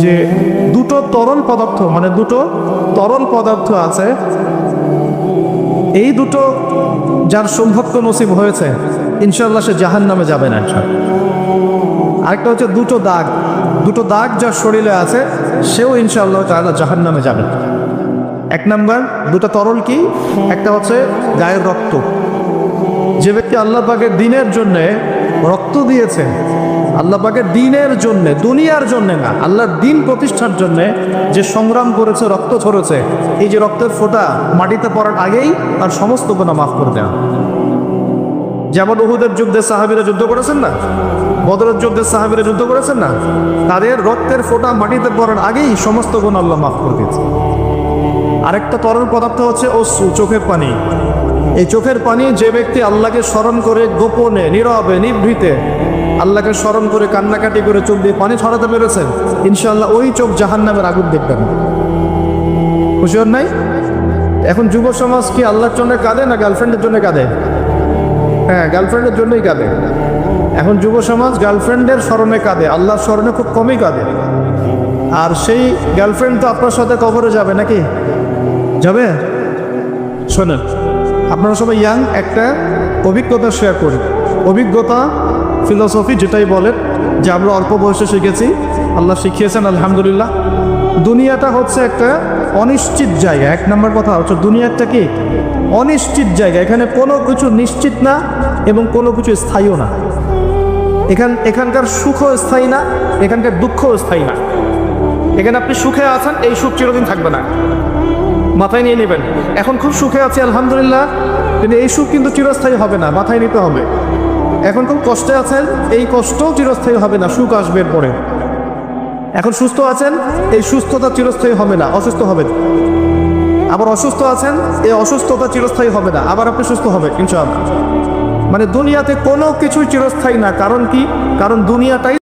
যে দুটো তরল পদার্থ আছে, এই দুটো যার সৌভাগ্য নসিব হয়েছে ইনশাআল্লাহ সে জাহান্নামে যাবে না। আরেকটা হচ্ছে দুটো দাগ যার শরীরে আছে সেও ইনশাআল্লাহ তাআলা জাহান্নামে যাবে। এক নাম্বার দুটো তরল কি, একটা হচ্ছে গায়ের রক্ত। যে ব্যক্তি আল্লাহ পাকের দ্বীনের জন্যে রক্ত দিয়েছে, আল্লাহ পাকের দ্বীনের জন্যে, দুনিয়ার জন্যে না, আল্লাহর দ্বীন প্রতিষ্ঠার জন্যে যে সংগ্রাম করেছে, রক্ত ঝরেছে, এই যে রক্তের ফোঁটা মাটিতে পড়ার আগেই তার সমস্ত গুনাহ মাফ করে দেওয়া। যেমন উহুদের যুদ্ধে সাহাবীরা যুদ্ধ করেছেন না, বদরের যুদ্ধে সাহাবীরা যুদ্ধ করেছেন না, তাদের রক্তের ফোঁটা মাটিতে পড়ার আগেই সমস্ত গুনাহ আল্লাহ মাফ করে দিয়েছে। আরেকটা তরল পদার্থ হচ্ছে অশ্রু, চোখের পানি। এই চোখের পানি যে ব্যক্তি আল্লাহকে স্মরণ করে গোপনে, নীরবে, নিভৃতে আল্লাহকে স্মরণ করে কান্নাকাটি করে চোখ দিয়ে পানি ছড়াতে পেরেছেন, ইনশাআল্লাহ ওই চোখ জাহান্নামের আগুন দেখবেন। খুশি হন নাই? এখন যুব সমাজ কি আল্লাহর জন্য কাঁদে না গার্লফ্রেন্ডের জন্য কাঁদে? হ্যাঁ, গার্লফ্রেন্ডের জন্যই কাঁদে। এখন যুব সমাজ গার্লফ্রেন্ডের স্মরণে কাঁদে, আল্লাহর স্মরণে খুব কমই কাঁদে। আর সেই গার্লফ্রেন্ড তো আপনার সাথে কবরে যাবে নাকি? যাবে? শোনেন, আপনারা সবাই ইয়াং, একটা অভিজ্ঞতা শেয়ার করি। অভিজ্ঞতা ফিলোসফি যেটাই বলেন, যে আমরা অল্প বয়সে শিখেছি, আল্লাহ শিখিয়েছেন আলহামদুলিল্লাহ। দুনিয়াটা হচ্ছে একটা অনিশ্চিত জায়গা। এক নম্বর কথা হচ্ছে দুনিয়াটা কি অনিশ্চিত জায়গা। এখানে কোনো কিছু নিশ্চিত না এবং কোনো কিছু স্থায়ীও না। এখানকার সুখও স্থায়ী না, এখানকার দুঃখও স্থায়ী না। এখানে আপনি সুখে আছেন, এই সুখ চিরদিন থাকবে না, মাথায় নিয়ে নেবেন। এখন খুব সুখে আছে আলহামদুলিল্লাহ, কিন্তু এই সুখ কিন্তু চিরস্থায়ী হবে না, মাথায় নিতে হবে। এখন খুব কষ্টে আছেন, এই কষ্টও চিরস্থায়ী হবে না, সুখ আসবে পরে। এখন সুস্থ আছেন, এই সুস্থতা চিরস্থায়ী হবে না, অসুস্থ হবেন। আবার অসুস্থ আছেন, এই অসুস্থতা চিরস্থায়ী হবে না, আবার আপনি সুস্থ হবেন ইনশাআল্লাহ। মানে দুনিয়াতে কোনো কিছুই চিরস্থায়ী না। কারণ কি? কারণ দুনিয়াটাই